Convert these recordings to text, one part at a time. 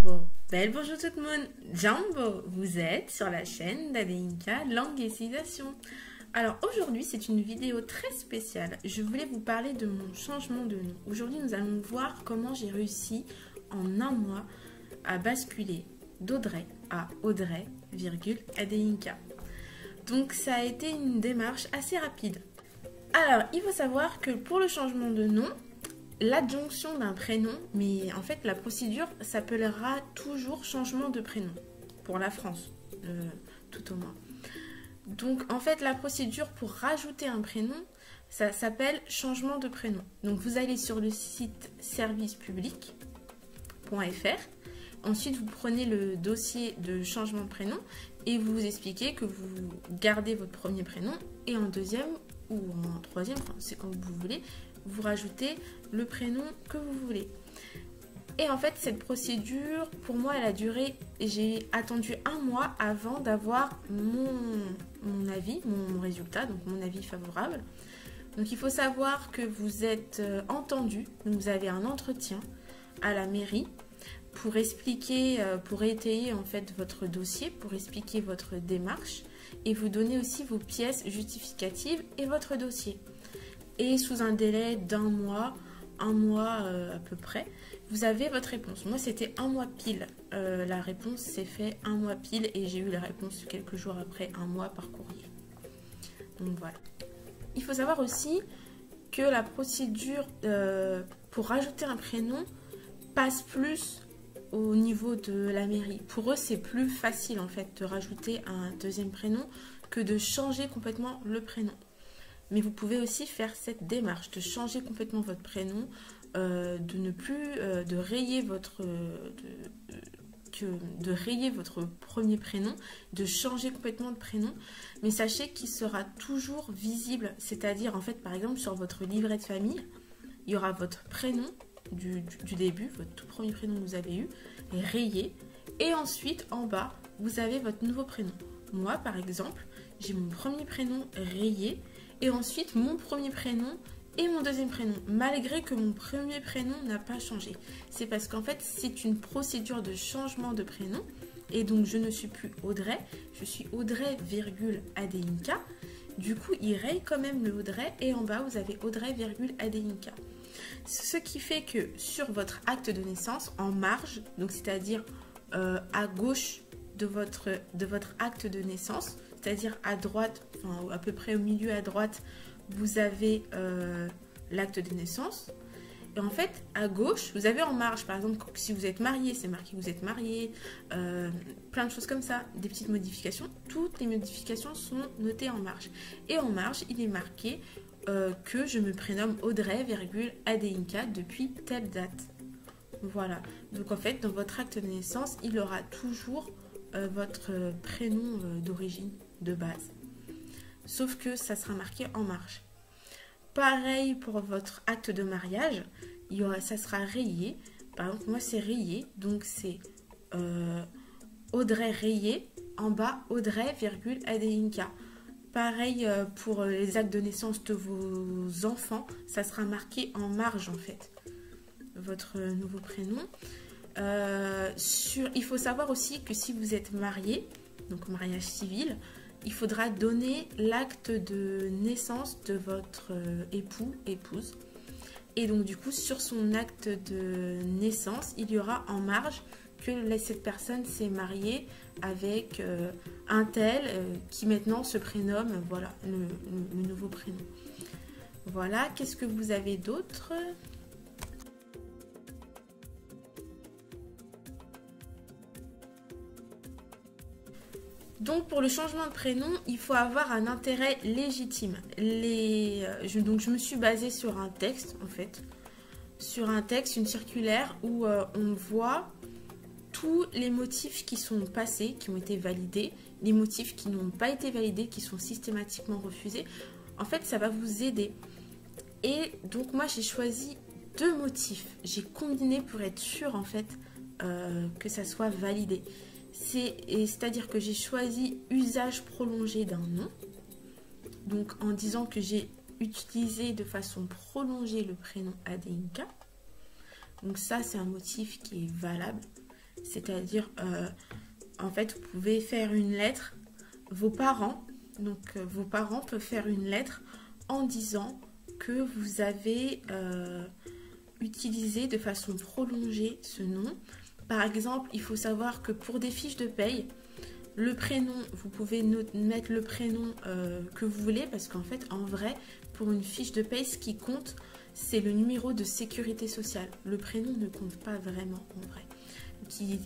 Bravo. Belle bonjour tout le monde. Jumbo, vous êtes sur la chaîne d'Adeinka Langue et Civilisation. Alors aujourd'hui, c'est une vidéo très spéciale. Je voulais vous parler de mon changement de nom. Aujourd'hui, nous allons voir comment j'ai réussi en un mois à basculer d'Audrey à Audrey, Adeinka. Donc ça a été une démarche assez rapide. Alors, il faut savoir que pour le changement de nom, l'adjonction d'un prénom, mais en fait la procédure s'appellera toujours changement de prénom pour la France, tout au moins. Donc en fait la procédure pour rajouter un prénom, ça s'appelle changement de prénom. Donc vous allez sur le site servicepublic.fr. Ensuite vous prenez le dossier de changement de prénom et vous vous expliquez que vous gardez votre premier prénom et en deuxième ou en troisième, enfin, c'est quand vous voulez, vous rajoutez le prénom que vous voulez. Et en fait, cette procédure, pour moi, elle a duré, j'ai attendu un mois avant d'avoir mon avis, mon résultat, donc mon avis favorable. Donc il faut savoir que vous êtes entendu, donc vous avez un entretien à la mairie pour expliquer, pour étayer en fait votre dossier, pour expliquer votre démarche et vous donner aussi vos pièces justificatives et votre dossier. Et sous un délai d'un mois, à peu près, vous avez votre réponse. Moi, c'était un mois pile. La réponse s'est fait un mois pile et j'ai eu la réponse quelques jours après, un mois par courrier. Donc voilà. Il faut savoir aussi que la procédure pour rajouter un prénom passe plus au niveau de la mairie. Pour eux, c'est plus facile en fait de rajouter un deuxième prénom que de changer complètement le prénom. Mais vous pouvez aussi faire cette démarche de changer complètement votre prénom, de ne plus de rayer votre premier prénom, de changer complètement de prénom. Mais sachez qu'il sera toujours visible, c'est-à-dire en fait par exemple sur votre livret de famille, il y aura votre prénom du début, votre tout premier prénom que vous avez eu, rayé, et ensuite en bas vous avez votre nouveau prénom. Moi par exemple, j'ai mon premier prénom rayé. Et ensuite, mon premier prénom et mon deuxième prénom, malgré que mon premier prénom n'a pas changé. C'est parce qu'en fait, c'est une procédure de changement de prénom. Et donc, je ne suis plus Audrey, je suis Audrey, Adeinka. Du coup, il raye quand même le Audrey. Et en bas, vous avez Audrey, Adeinka. Ce qui fait que sur votre acte de naissance, en marge, donc c'est-à-dire à gauche de votre acte de naissance, c'est-à-dire à droite, enfin à peu près au milieu à droite, vous avez l'acte de naissance. Et en fait, à gauche, vous avez en marge, par exemple, si vous êtes marié, c'est marqué que vous êtes marié, plein de choses comme ça, des petites modifications. Toutes les modifications sont notées en marge. Et en marge, il est marqué que je me prénomme Audrey, Adeinka depuis telle date. Voilà. Donc en fait, dans votre acte de naissance, il aura toujours votre prénom d'origine, de base. Sauf que ça sera marqué en marge. Pareil pour votre acte de mariage, ça sera rayé. Par exemple, moi c'est rayé, donc c'est Audrey rayé, en bas Audrey, Adeinka. Pareil pour les actes de naissance de vos enfants, ça sera marqué en marge en fait, votre nouveau prénom. Il faut savoir aussi que si vous êtes marié, donc mariage civil, il faudra donner l'acte de naissance de votre époux, épouse. Et donc du coup, sur son acte de naissance, il y aura en marge que cette personne s'est mariée avec un tel qui maintenant se prénomme, voilà, le nouveau prénom. Voilà, qu'est-ce que vous avez d'autre ? Donc pour le changement de prénom, il faut avoir un intérêt légitime. Donc je me suis basée sur un texte en fait, une circulaire où on voit tous les motifs qui sont passés, qui ont été validés, les motifs qui n'ont pas été validés, qui sont systématiquement refusés. En fait, ça va vous aider. Et donc moi j'ai choisi 2 motifs. J'ai combiné pour être sûre en fait que ça soit validé. C'est-à-dire que j'ai choisi usage prolongé d'un nom, donc en disant que j'ai utilisé de façon prolongée le prénom Adeinka. Donc ça, c'est un motif qui est valable. C'est-à-dire, en fait, vous pouvez faire une lettre, vos parents, donc vos parents peuvent faire une lettre en disant que vous avez utilisé de façon prolongée ce nom. Par exemple, il faut savoir que pour des fiches de paye, le prénom, vous pouvez mettre le prénom que vous voulez parce qu'en fait, en vrai, pour une fiche de paye, ce qui compte, c'est le numéro de sécurité sociale. Le prénom ne compte pas vraiment en vrai.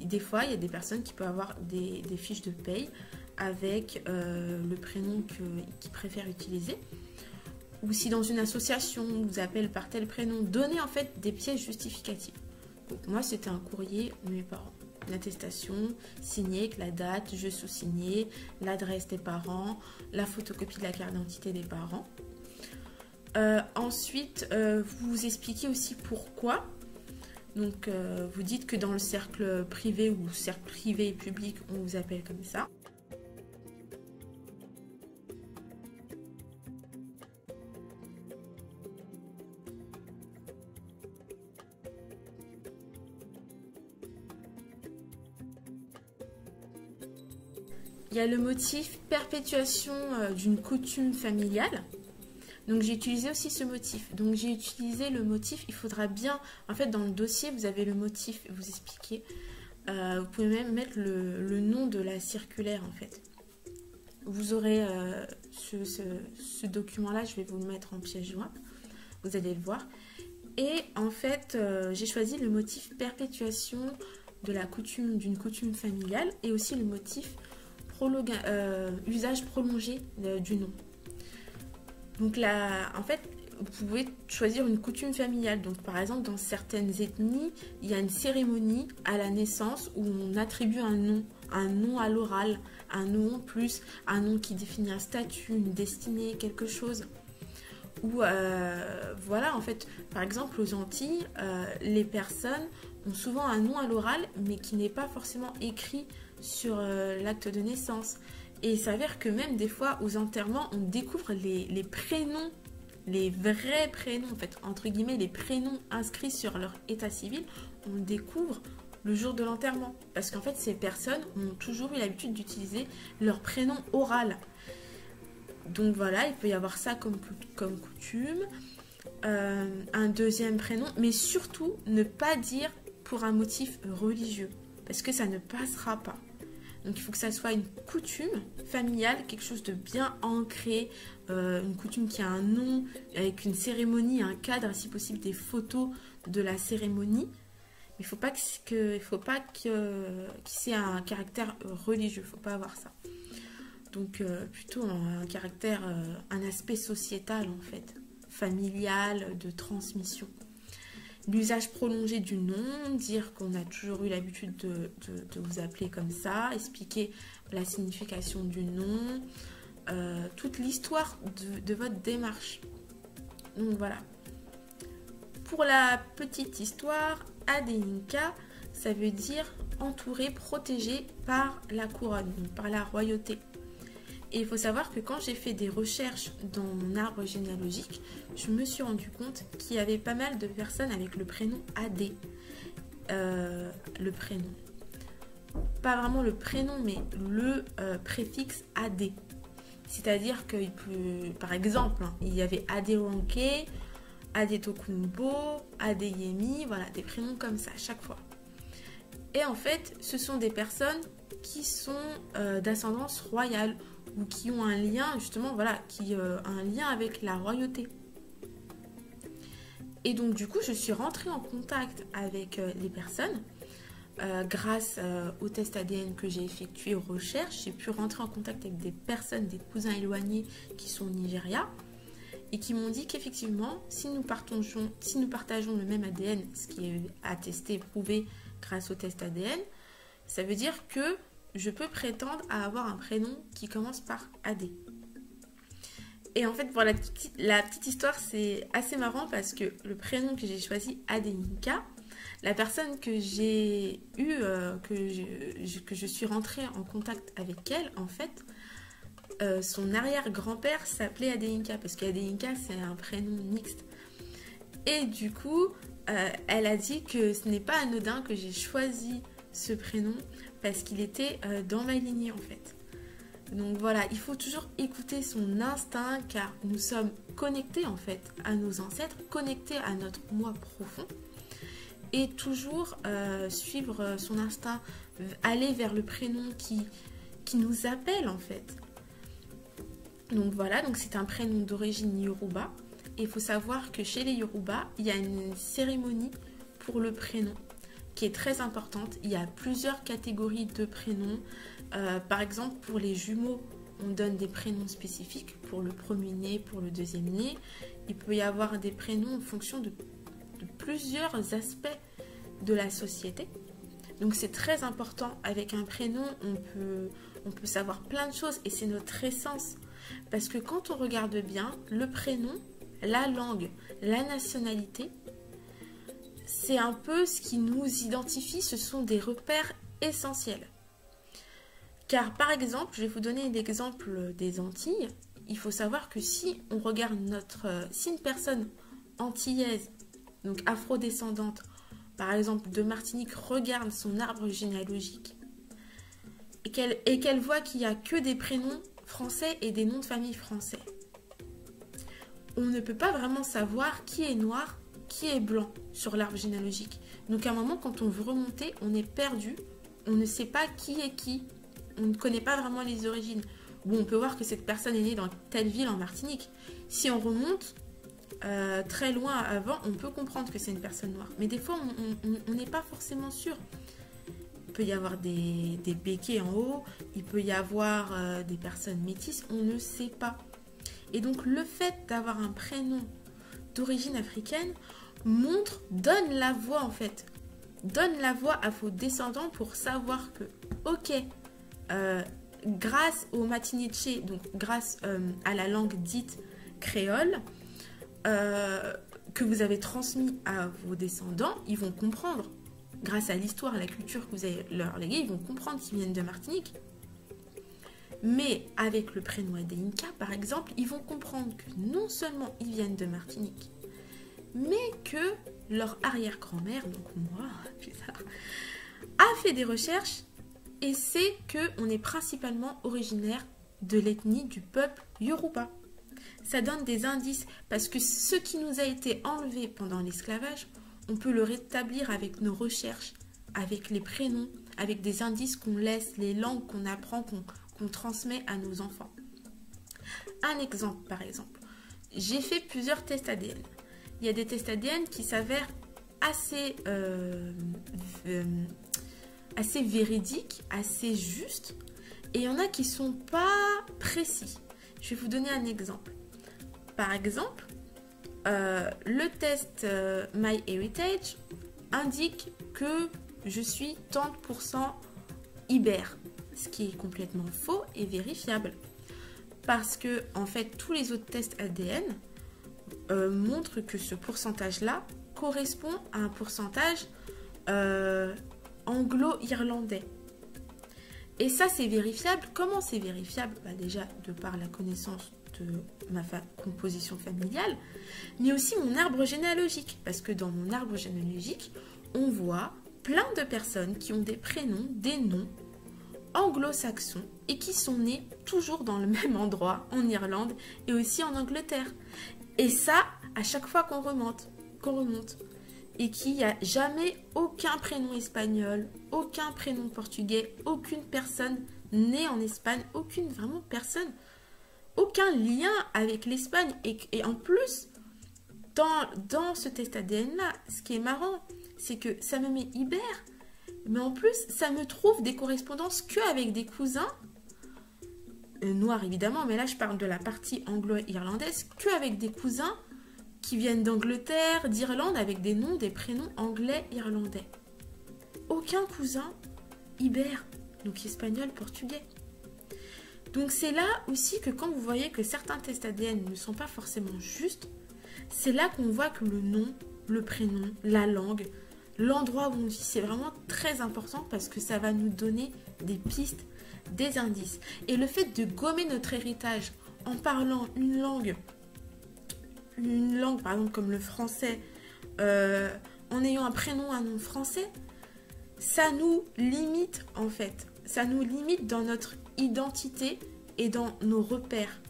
Des fois, il y a des personnes qui peuvent avoir des fiches de paye avec le prénom qu'ils préfèrent utiliser. Ou si dans une association, on vous appelle par tel prénom, donnez en fait des pièces justificatives. Donc, moi, c'était un courrier de mes parents. Une attestation signée avec la date, je sous-signé, l'adresse des parents, la photocopie de la carte d'identité des parents. Ensuite, vous expliquez aussi pourquoi. Donc, vous dites que dans le cercle privé ou cercle privé et public, on vous appelle comme ça. Il y a le motif perpétuation d'une coutume familiale. Donc j'ai utilisé aussi ce motif. Donc j'ai utilisé le motif, il faudra bien, en fait dans le dossier vous avez le motif, vous expliquez. Vous pouvez même mettre le nom de la circulaire en fait. Vous aurez ce document-là, je vais vous le mettre en pièce jointe, vous allez le voir. Et en fait j'ai choisi le motif perpétuation de la coutume, d'une coutume familiale et aussi le motif usage prolongé du nom. Donc là, en fait, vous pouvez choisir une coutume familiale. Donc par exemple, dans certaines ethnies, il y a une cérémonie à la naissance où on attribue un nom à l'oral, un nom en plus, un nom qui définit un statut, une destinée, quelque chose. Ou voilà, en fait, par exemple, aux Antilles, les personnes ont souvent un nom à l'oral, mais qui n'est pas forcément écrit sur l'acte de naissance. Et il s'avère que même des fois, aux enterrements, on découvre les prénoms, les vrais prénoms, en fait, entre guillemets, les prénoms inscrits sur leur état civil, on le découvre le jour de l'enterrement. Parce qu'en fait, ces personnes ont toujours eu l'habitude d'utiliser leur prénom oral. Donc voilà, il peut y avoir ça comme coutume. Un deuxième prénom, mais surtout ne pas dire pour un motif religieux, parce que ça ne passera pas. Donc il faut que ça soit une coutume familiale, quelque chose de bien ancré, une coutume qui a un nom, avec une cérémonie, un cadre, si possible des photos de la cérémonie. Mais il ne faut pas qu'il y ait un caractère religieux, il ne faut pas avoir ça. Donc plutôt un caractère, un aspect sociétal en fait, familial, de transmission. L'usage prolongé du nom, dire qu'on a toujours eu l'habitude de vous appeler comme ça, expliquer la signification du nom, toute l'histoire de votre démarche. Donc voilà. Pour la petite histoire, Adeyinka, ça veut dire entouré, protégé par la couronne, donc par la royauté. Et il faut savoir que quand j'ai fait des recherches dans mon arbre généalogique, je me suis rendu compte qu'il y avait pas mal de personnes avec le prénom Adé. Le prénom. Pas vraiment le prénom, mais le préfixe Adé. C'est-à-dire que, par exemple, il y avait Adéwanké, Adétokunbo, Adéyemi, voilà, des prénoms comme ça à chaque fois. Et en fait, ce sont des personnes qui sont d'ascendance royale, ou qui ont un lien, justement, voilà, un lien avec la royauté. Et donc, du coup, je suis rentrée en contact avec les personnes. Grâce au test ADN que j'ai effectué aux recherches, j'ai pu rentrer en contact avec des personnes, des cousins éloignés qui sont au Nigeria, et qui m'ont dit qu'effectivement, si nous partageons le même ADN, ce qui est attesté, prouvé grâce au test ADN, ça veut dire que je peux prétendre à avoir un prénom qui commence par AD. Et en fait, pour la petite histoire, c'est assez marrant parce que le prénom que j'ai choisi, Adeyinka, la personne que j'ai eue, que je suis rentrée en contact avec elle, en fait, son arrière-grand-père s'appelait Adeyinka, parce qu'Adeyinka, c'est un prénom mixte. Et du coup, elle a dit que ce n'est pas anodin que j'ai choisi ce prénom parce qu'il était dans ma lignée en fait. Donc voilà, il faut toujours écouter son instinct car nous sommes connectés en fait à nos ancêtres, connectés à notre moi profond et toujours suivre son instinct, aller vers le prénom qui nous appelle en fait. Donc voilà, donc c'est un prénom d'origine Yoruba et il faut savoir que chez les Yoruba, il y a une cérémonie pour le prénom qui est très importante. Il y a plusieurs catégories de prénoms. Par exemple, pour les jumeaux, on donne des prénoms spécifiques pour le premier-né, pour le deuxième-né. Il peut y avoir des prénoms en fonction de plusieurs aspects de la société. Donc c'est très important. Avec un prénom, on peut savoir plein de choses et c'est notre essence. Parce que quand on regarde bien, le prénom, la langue, la nationalité, c'est un peu ce qui nous identifie, ce sont des repères essentiels. Car par exemple, je vais vous donner l'exemple des Antilles. Il faut savoir que si on regarde si une personne antillaise, donc afrodescendante, par exemple de Martinique, regarde son arbre généalogique et qu'elle voit qu'il n'y a que des prénoms français et des noms de famille français, on ne peut pas vraiment savoir qui est noir, qui est blanc sur l'arbre généalogique. Donc à un moment, quand on veut remonter, on est perdu, on ne sait pas qui est qui, on ne connaît pas vraiment les origines. Bon, on peut voir que cette personne est née dans telle ville en Martinique. Si on remonte très loin avant, on peut comprendre que c'est une personne noire. Mais des fois, on n'est pas forcément sûr. Il peut y avoir des béquets en haut, il peut y avoir des personnes métisses, on ne sait pas. Et donc le fait d'avoir un prénom d'origine africaine donne la voix en fait. Donne la voix à vos descendants pour savoir que, ok, grâce au matiniché, donc grâce à la langue dite créole, que vous avez transmis à vos descendants, ils vont comprendre. Grâce à l'histoire, à la culture que vous allez leur léguer, ils vont comprendre qu'ils viennent de Martinique. Mais avec le prénom Adéinka, par exemple, ils vont comprendre que non seulement ils viennent de Martinique, mais que leur arrière-grand-mère, donc moi, a fait des recherches et sait qu'on est principalement originaire de l'ethnie du peuple Yoruba. Ça donne des indices parce que ce qui nous a été enlevé pendant l'esclavage, on peut le rétablir avec nos recherches, avec les prénoms, avec des indices qu'on laisse, les langues qu'on apprend, qu'on transmet à nos enfants. Un exemple, par exemple. J'ai fait plusieurs tests ADN. Il y a des tests ADN qui s'avèrent assez véridiques, assez justes, et il y en a qui ne sont pas précis. Je vais vous donner un exemple. Par exemple, le test MyHeritage indique que je suis tant % ibère, ce qui est complètement faux et vérifiable. Parce que, en fait, tous les autres tests ADN montrent que ce pourcentage-là correspond à un pourcentage anglo-irlandais. Et ça, c'est vérifiable. Comment c'est vérifiable? Déjà, de par la connaissance de ma composition familiale, mais aussi mon arbre généalogique. Parce que dans mon arbre généalogique, on voit plein de personnes qui ont des prénoms, des noms anglo-saxons et qui sont nés toujours dans le même endroit, en Irlande et aussi en Angleterre. Et ça, à chaque fois qu'on remonte. Et qu'il n'y a jamais aucun prénom espagnol, aucun prénom portugais, aucune personne née en Espagne, aucune vraiment personne, aucun lien avec l'Espagne. Et en plus, dans ce test ADN-là, ce qui est marrant, c'est que ça me met ibère, mais en plus, ça me trouve des correspondances qu'avec des cousins, noirs évidemment, mais là je parle de la partie anglo-irlandaise, qu'avec des cousins qui viennent d'Angleterre, d'Irlande, avec des noms, des prénoms anglais-irlandais. Aucun cousin ibère, donc espagnol, portugais. Donc c'est là aussi que quand vous voyez que certains tests ADN ne sont pas forcément justes, c'est là qu'on voit que le nom, le prénom, la langue, l'endroit où on vit, c'est vraiment très important parce que ça va nous donner des pistes, des indices. Et le fait de gommer notre héritage en parlant une langue par exemple comme le français, en ayant un prénom, un nom français, ça nous limite en fait. Ça nous limite dans notre identité et dans nos repères.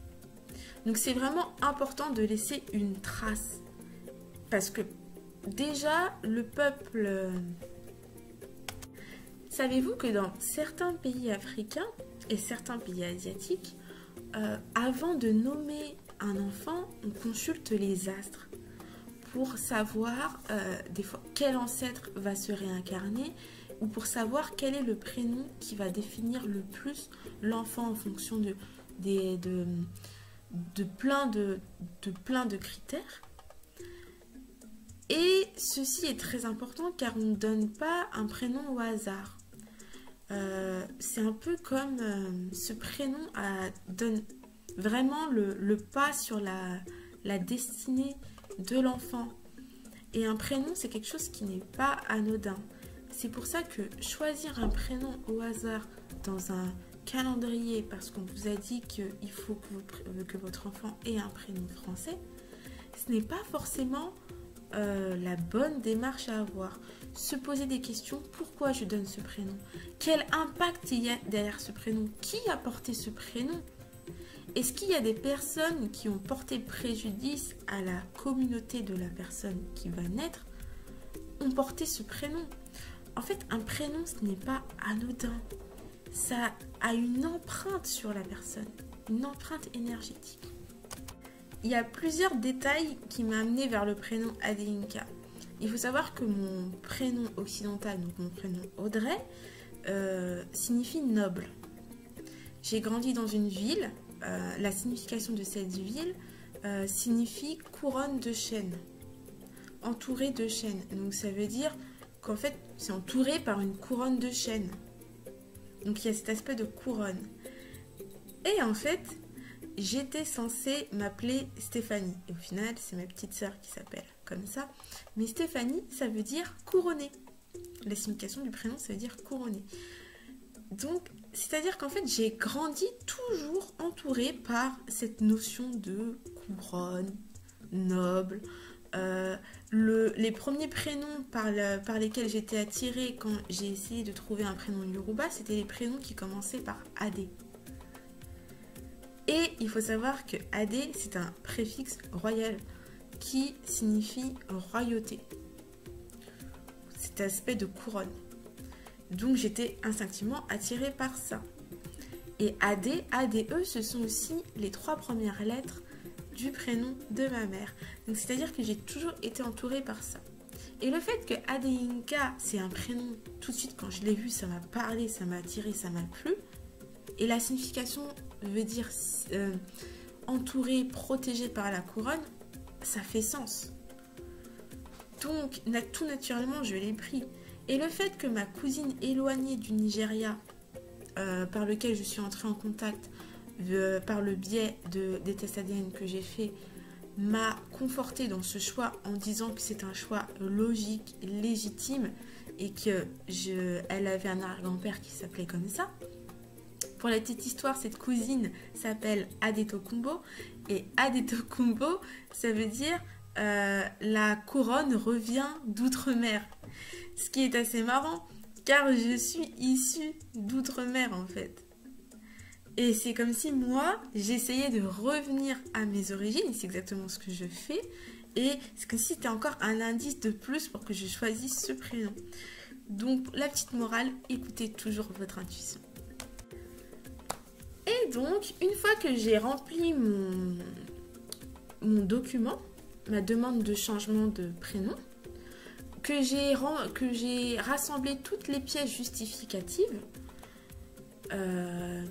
Donc c'est vraiment important de laisser une trace. Parce que déjà, le peuple... Savez-vous que dans certains pays africains et certains pays asiatiques, avant de nommer un enfant, on consulte les astres pour savoir des fois quel ancêtre va se réincarner ou pour savoir quel est le prénom qui va définir le plus l'enfant en fonction de plein de critères. Et ceci est très important car on ne donne pas un prénom au hasard. C'est un peu comme ce prénom donne vraiment le pas sur la destinée de l'enfant. Et un prénom, c'est quelque chose qui n'est pas anodin. C'est pour ça que choisir un prénom au hasard dans un calendrier, parce qu'on vous a dit qu'il faut que votre enfant ait un prénom français, ce n'est pas forcément la bonne démarche à avoir. Se poser des questions, pourquoi je donne ce prénom? Quel impact il y a derrière ce prénom? Qui a porté ce prénom? Est-ce qu'il y a des personnes qui ont porté préjudice à la communauté de la personne qui va naître, ont porté ce prénom? En fait, un prénom, ce n'est pas anodin. Ça a une empreinte sur la personne, une empreinte énergétique. Il y a plusieurs détails qui m'ont amené vers le prénom Adeyinka. Il faut savoir que mon prénom occidental, donc mon prénom Audrey, signifie noble. J'ai grandi dans une ville. La signification de cette ville signifie couronne de chêne, entourée de chêne. Donc ça veut dire qu'en fait c'est entouré par une couronne de chêne. Donc il y a cet aspect de couronne. Et en fait, j'étais censée m'appeler Stéphanie. Et au final, c'est ma petite sœur qui s'appelle comme ça. Mais Stéphanie, ça veut dire couronnée. La signification du prénom, ça veut dire couronnée. Donc, c'est-à-dire qu'en fait, j'ai grandi toujours entourée par cette notion de couronne, noble. Les premiers prénoms par lesquels j'étais attirée quand j'ai essayé de trouver un prénom Yoruba, c'était les prénoms qui commençaient par Adé. Et il faut savoir que Adé, c'est un préfixe royal qui signifie royauté. Cet aspect de couronne. Donc j'étais instinctivement attirée par ça. Et AD, ADE, ce sont aussi les 3 premières lettres du prénom de ma mère. Donc c'est-à-dire que j'ai toujours été entourée par ça. Et le fait que Adeyinka, c'est un prénom, tout de suite quand je l'ai vu, ça m'a parlé, ça m'a attiré, ça m'a plu. Et la signification veut dire entourée, protégée par la couronne, ça fait sens. Donc tout naturellement, je l'ai pris. Et le fait que ma cousine éloignée du Nigeria, par lequel je suis entrée en contact par le biais des tests ADN que j'ai fait, m'a confortée dans ce choix en disant que c'est un choix logique, légitime et qu'elle avait un arrière-grand-père qui s'appelait comme ça. Pour la petite histoire, cette cousine s'appelle Adetokunbo et Adetokunbo, ça veut dire la couronne revient d'outre-mer. Ce qui est assez marrant, car je suis issue d'outre-mer en fait. Et c'est comme si moi, j'essayais de revenir à mes origines, c'est exactement ce que je fais. Et c'est comme si c'était encore un indice de plus pour que je choisisse ce prénom. Donc la petite morale, écoutez toujours votre intuition. Et donc, une fois que j'ai rempli mon document, ma demande de changement de prénom, que j'ai rassemblé toutes les pièces justificatives,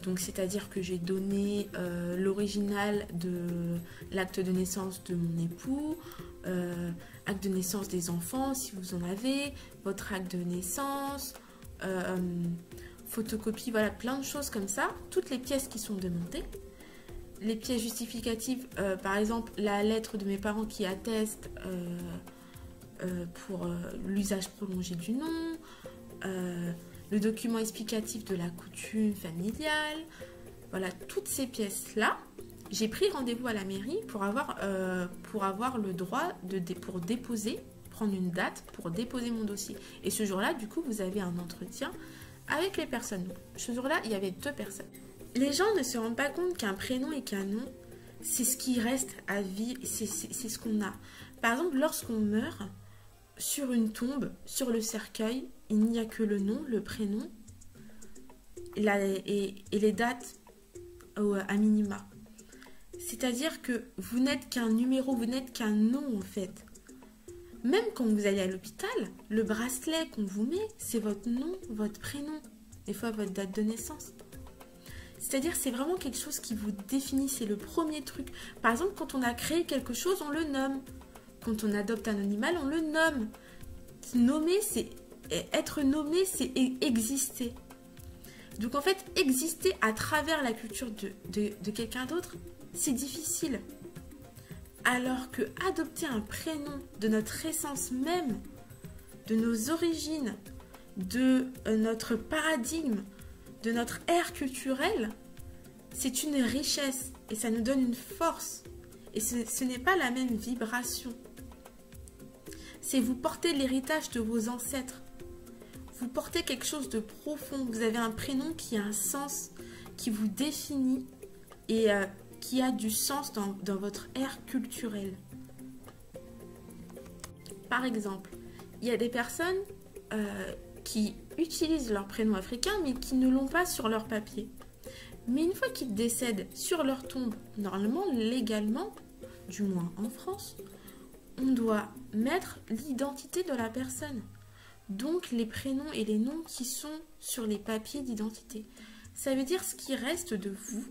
donc c'est-à-dire que j'ai donné l'original de l'acte de naissance de mon époux, acte de naissance des enfants si vous en avez, votre acte de naissance, photocopie, voilà, plein de choses comme ça, toutes les pièces qui sont demandées. Les pièces justificatives, par exemple la lettre de mes parents qui atteste pour l'usage prolongé du nom, le document explicatif de la coutume familiale, voilà, toutes ces pièces-là, j'ai pris rendez-vous à la mairie pour avoir le droit pour prendre une date pour déposer mon dossier. Et ce jour-là, du coup, vous avez un entretien avec les personnes. Ce jour-là, il y avait 2 personnes. Les gens ne se rendent pas compte qu'un prénom et qu'un nom, c'est ce qui reste à vie, c'est ce qu'on a. Par exemple, lorsqu'on meurt, sur une tombe, sur le cercueil, il n'y a que le nom, le prénom et les dates à minima. C'est-à-dire que vous n'êtes qu'un numéro, vous n'êtes qu'un nom en fait. Même quand vous allez à l'hôpital, le bracelet qu'on vous met, c'est votre nom, votre prénom, des fois votre date de naissance. C'est-à-dire c'est vraiment quelque chose qui vous définit, c'est le premier truc. Par exemple, quand on a créé quelque chose, on le nomme. Quand on adopte un animal, on le nomme. Nommer, c'est être nommé, c'est exister. Donc en fait, exister à travers la culture de quelqu'un d'autre, c'est difficile. Alors que adopter un prénom de notre essence même, de nos origines, de notre paradigme, de notre ère culturelle, c'est une richesse et ça nous donne une force. Et ce n'est pas la même vibration. C'est vous portez l'héritage de vos ancêtres. Vous portez quelque chose de profond. Vous avez un prénom qui a un sens, qui vous définit et qui a du sens dans votre ère culturelle. Par exemple, il y a des personnes qui utilisent leur prénom africain mais qui ne l'ont pas sur leur papier. Mais une fois qu'ils décèdent sur leur tombe, normalement, légalement, du moins en France, on doit mettre l'identité de la personne. Donc les prénoms et les noms qui sont sur les papiers d'identité. Ça veut dire ce qui reste de vous,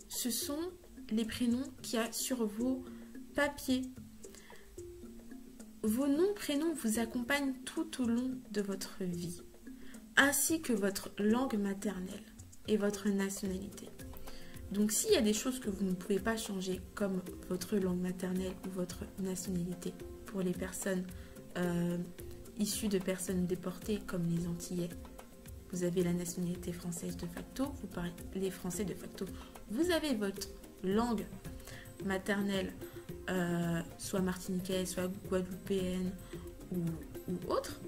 ce sont les prénoms qu'il y a sur vos papiers. Vos noms, prénoms vous accompagnent tout au long de votre vie, ainsi que votre langue maternelle et votre nationalité. Donc s'il y a des choses que vous ne pouvez pas changer, comme votre langue maternelle ou votre nationalité, pour les personnes issues de personnes déportées comme les Antillais, vous avez la nationalité française de facto, vous parlez français de facto, vous avez votre langue maternelle, soit martiniquaise, soit guadeloupéenne ou autre.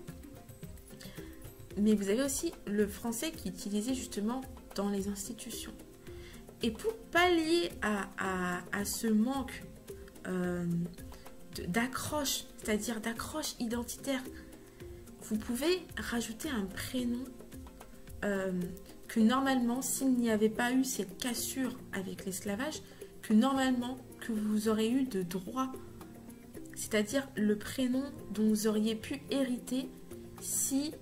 Mais vous avez aussi le français qui est utilisé justement dans les institutions. Et pour pallier à ce manque d'accroche, c'est-à-dire d'accroche identitaire, vous pouvez rajouter un prénom que normalement, s'il n'y avait pas eu cette cassure avec l'esclavage, que normalement, que vous aurez eu de droit, c'est-à-dire le prénom dont vous auriez pu hériter si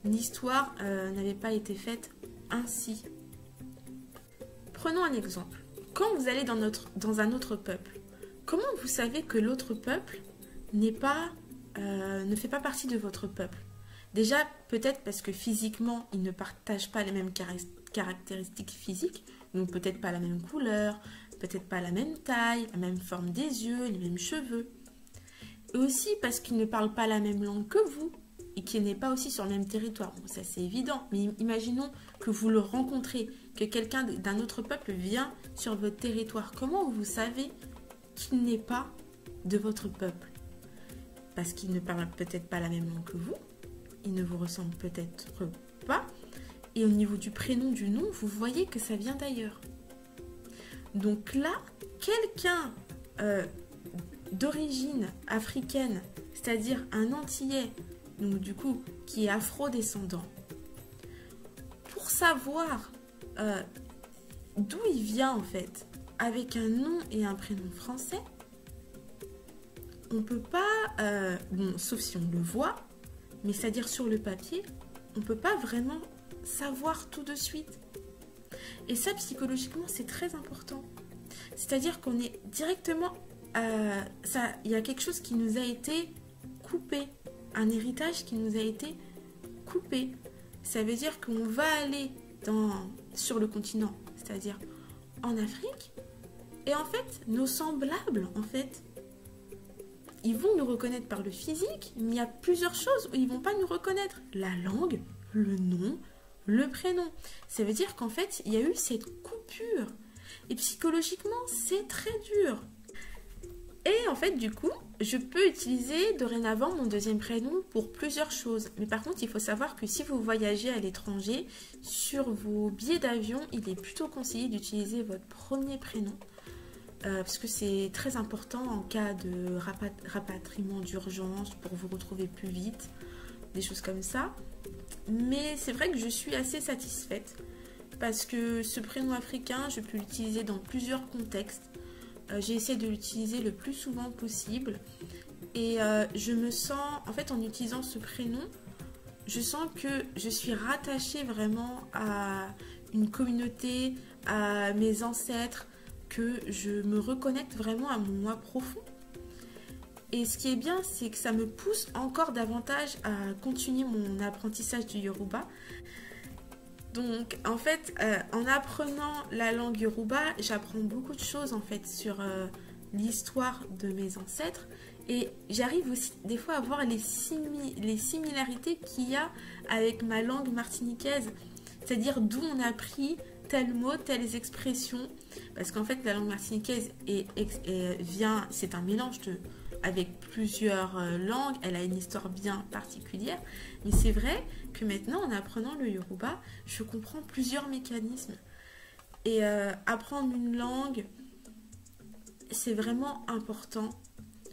l'histoire n'avait pas été faite ainsi. Prenons un exemple. Quand vous allez dans un autre peuple, comment vous savez que l'autre peuple ne fait pas partie de votre peuple? Déjà, peut-être parce que physiquement, ils ne partagent pas les mêmes caractéristiques physiques, donc peut-être pas la même couleur, peut-être pas la même taille, la même forme des yeux, les mêmes cheveux. Et aussi parce qu'ils ne parlent pas la même langue que vous et qu'ils n'est pas aussi sur le même territoire. Bon, ça c'est évident, mais imaginons que vous le rencontrez, que quelqu'un d'un autre peuple vient sur votre territoire. Comment vous savez qu'il n'est pas de votre peuple? Parce qu'il ne parle peut-être pas la même langue que vous, il ne vous ressemble peut-être pas, et au niveau du prénom, du nom, vous voyez que ça vient d'ailleurs. Donc là, quelqu'un d'origine africaine, c'est-à-dire un Antillais, donc du coup, qui est afro-descendant, pour savoir d'où il vient en fait, avec un nom et un prénom français, on ne peut pas, bon, sauf si on le voit, mais c'est-à-dire sur le papier, on ne peut pas vraiment savoir tout de suite. Et ça, psychologiquement, c'est très important. C'est-à-dire qu'on est directement... il y a quelque chose qui nous a été coupé. Un héritage qui nous a été coupé. Ça veut dire qu'on va aller sur le continent, c'est-à-dire en Afrique. Et en fait, nos semblables, en fait, ils vont nous reconnaître par le physique, mais il y a plusieurs choses où ils ne vont pas nous reconnaître. La langue, le nom, le prénom. Ça veut dire qu'en fait, il y a eu cette coupure. Et psychologiquement, c'est très dur. Et en fait, du coup, je peux utiliser dorénavant mon deuxième prénom pour plusieurs choses. Mais par contre, il faut savoir que si vous voyagez à l'étranger, sur vos billets d'avion, il est plutôt conseillé d'utiliser votre premier prénom. Parce que c'est très important en cas de rapatriement d'urgence pour vous retrouver plus vite, des choses comme ça. Mais c'est vrai que je suis assez satisfaite parce que ce prénom africain, je peux l'utiliser dans plusieurs contextes. J'ai essayé de l'utiliser le plus souvent possible et je me sens, en fait, en utilisant ce prénom, je sens que je suis rattachée vraiment à une communauté, à mes ancêtres, que je me reconnecte vraiment à mon moi profond. Et ce qui est bien, c'est que ça me pousse encore davantage à continuer mon apprentissage du Yoruba. Donc, en fait, en apprenant la langue Yoruba, j'apprends beaucoup de choses, en fait, sur l'histoire de mes ancêtres. Et j'arrive aussi, des fois, à voir les similarités qu'il y a avec ma langue martiniquaise. C'est-à-dire d'où on a pris tel mot, telles expressions. Parce qu'en fait, la langue martiniquaise vient, c'est un mélange avec plusieurs langues. Elle a une histoire bien particulière. Mais c'est vrai que maintenant, en apprenant le Yoruba, je comprends plusieurs mécanismes. Et apprendre une langue, c'est vraiment important.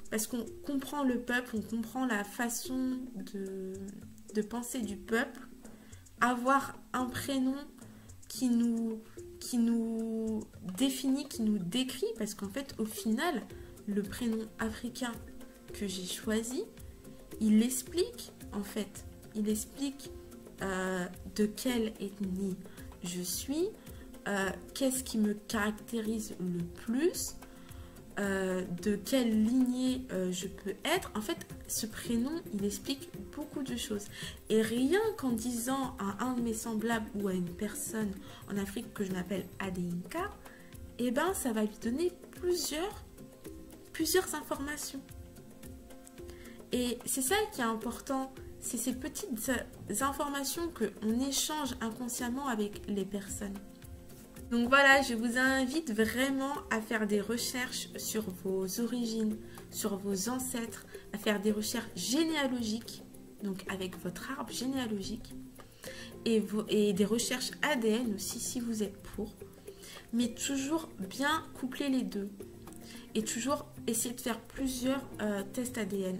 Parce qu'on comprend le peuple, on comprend la façon de penser du peuple. Avoir un prénom qui nous définit, qui nous décrit, parce qu'en fait, au final, le prénom africain que j'ai choisi, il explique, en fait, il explique de quelle ethnie je suis, qu'est-ce qui me caractérise le plus, de quelle lignée je peux être. En fait, ce prénom, il explique beaucoup de choses. Et rien qu'en disant à un de mes semblables ou à une personne en Afrique que je m'appelle Adeinka, eh ben, ça va lui donner plusieurs informations. Et c'est ça qui est important, c'est ces petites informations qu'on échange inconsciemment avec les personnes. Donc voilà, je vous invite vraiment à faire des recherches sur vos origines, sur vos ancêtres, à faire des recherches généalogiques, donc avec votre arbre généalogique, et des recherches ADN aussi si vous êtes pour, mais toujours bien coupler les deux, et toujours essayer de faire plusieurs tests ADN.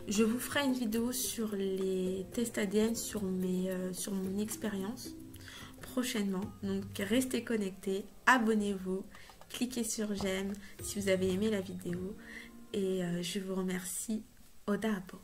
Je vous ferai une vidéo sur les tests ADN, sur mon expérience, prochainement. Donc restez connectés, abonnez-vous, cliquez sur j'aime si vous avez aimé la vidéo et je vous remercie. Au dabo.